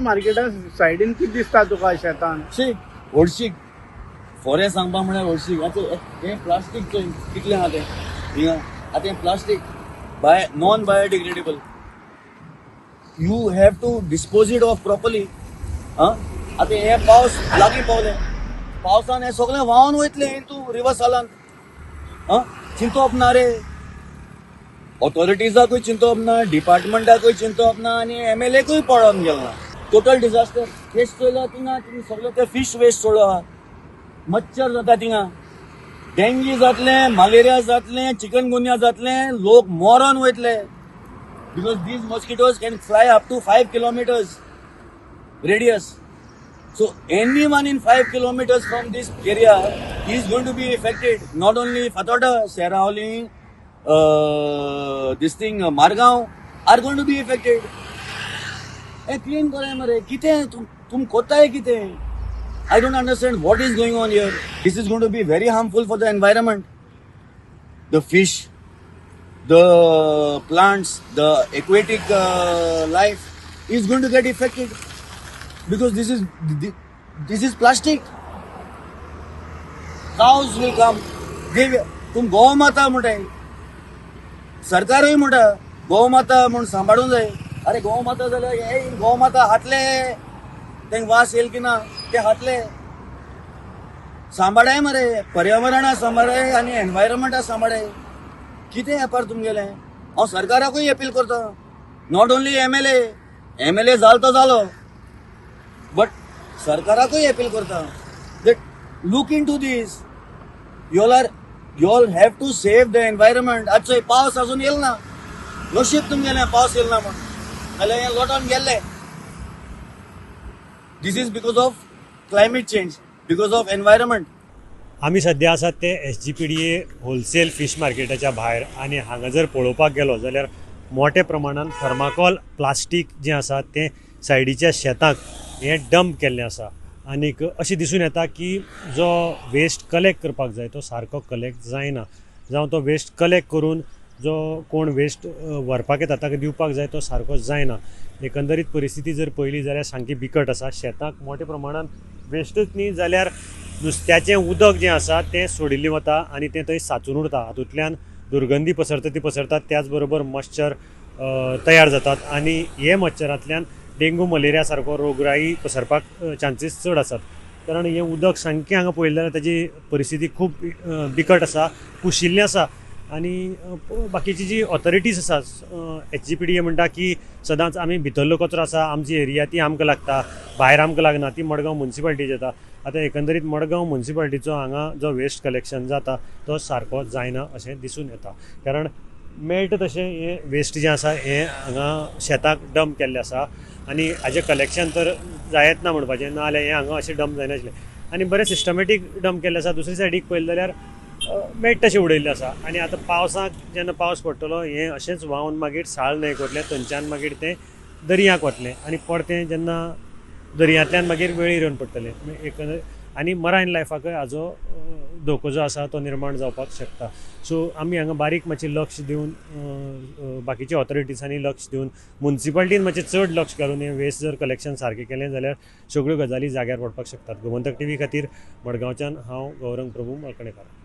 Marketa सायडीन कितें दिसता तुका शेतान? हळशीक फोरे सांगपा म्हळ्यार हळशीक. आतां हें प्लास्टीक कितलें आहा तें हिंगा. आतां हें plastic non biodegradable. You have to dispose it off properly. आतां हे पावस लागीं पावले, पावसान हें सगळें व्हांवन वयतलें इंटू रिवरसालांत. चिंतप ना रे, ऑथॉरिटीजाकूय चिंतप ना, डिपार्टमेंटाकूय चिंतप ना, आनी MLAकूय पळोवन गेल ना. Total disaster. वेस्ट चोयला थिंगा सगळें ते फीश वेस्ट चोयलो आहा. मच्छर जाता थिंगा, डेंगी जातलें, मलेरिया जातलें, चिकनगुन्या जातलें, लोक मरोन वयतले. Because these mosquitoes can fly up to 5 kilometers radius. So anyone in 5 kilometers from this area is going to be affected. Not only Fathoda, Serauli, this thing Margaon are going to be affected. Clean kare mare. Kite tum kota hai kite? I don't understand what is going on here. This is going to be very harmful for the environment. The fish, the plants, the aquatic life is going to get affected because this is plastic. Cows will come. तुम गौ माता म्हणटाय, सरकारूय म्हणटा गौ माता म्हूण सांबाळूंक जाय. अरे गौ माता जाल्यार हे गौ माता हातले, तेंक वास येल की ना ते हातले. सांबाळाय मरे, पर्यावरणा सांबाळाय आनी एनवायरमेंटा सांबाळाय. कितें एपार तुमगेलें? हांव सरकाराकूय अपील करता. नॉट ओन्ली MLA जालो तो जालो, बट सरकाराकूय अपील करता that look into this. You all have to save the environment. आजचो पावस अजून येल ना. नशीब तुमगेलें पावस येल ना म्हण, नाल्यार हें लोटोन गेल्लें. This is because of climate change, because of environment. आमी सध्या आसात ते SGPDA होलसेल फिश मार्केटाच्या भायर. आनी हांगा जर पळोवपाक गेलो जाल्यार मोठ्या प्रमाणात थर्माकोल प्लास्टीक जें आसा तें सायडीच्या शेतांक हें डंप केल्लें आसा. आनीक अशें दिसून येता की जो वेस्ट कलेक्ट करपाक जाय तो सारको कलेक्ट जायना, जावं तो वेस्ट कलेक्ट करून जो कोण वेस्ट व्हरपाक येता ताका दिवपाक जाय तो सारको जायना. एकंदरीत परिस्थिती जर पळयली जाल्यार सामकी बिकट आसा. शेतांक मोठ्या प्रमाणात वेस्टच न्ही जाल्यार नुस्त्याचें उदक जें आसा तें सोडिल्लें वता आनी तें थंय सांचून उरता. हातूंतल्यान दुर्गंधी पसरता ती पसरतात. त्याच बरोबर मच्छर तयार जातात आनी हे मच्छरांतल्यान डेंगू मलेरिया सारको रोगराई पसरपाक चान्सीस चड आसात. कारण हें उदक सामकें हांगा पळयलें जाल्यार ताजी परिस्थिती खूब बिकट आसा, कुशिल्लें आसा. आनी बाकीची जी ऑथॉरिटीज आसा, SGPDA म्हणटा की सदांच आमी भितरलो कचरो आसा आमची एरिया ती आमकां लागता, भायर आमकां लागना, ती मडगांव म्युनिसिपालिटीची येता. आतां एकंदरीत मडगांव म्युनिसिपालिटीचो हांगा जो वेस्ट कलेक्शन जाता तो सारको जायना अशें दिसून येता. कारण मेळटा तशें हें वेस्ट जें आसा हें हांगा शेताक डंप केल्लें आसा आनी हाजें कलेक्शन तर जायत ना म्हणपाचें, ना जाल्यार हें हांगा अशें डंप जायनाशिल्लें. आनी बरें सिस्टमॅटीक डंप केल्लें आसा. दुसरे सायडीक पळयलें जाल्यार मेळटा तशें उडयल्लें आसा. आनी आतां पावसाक जेन्ना पावस पडटलो हें अशेंच व्हांवन मागीर साळ न्हंयक वतलें, थंयच्यान मागीर तें दर्याक वतलें आनी परतें जेन्ना दर्यांतल्यान मागीर वेळीर येवन पडटलें. एकंदर आनी मरायन लायफाकय हाजो धोको जो आसा तो निर्माण जावपाक शकता. सो आमी हांगा बारीक मातशें लक्ष दिवन, बाकीच्या ऑथॉरिटीजांनी लक्ष दिवन, म्युनिसिपालिटीन मातशें चड लक्ष घालून हें वेस्ट जर कलेक्शन सारकें केलें जाल्यार सगळ्यो गजाली जाग्यार पडपाक शकतात. गोमंतक TV खातीर मडगांवच्यान हांव गौरंग प्रभू मळकणेकार.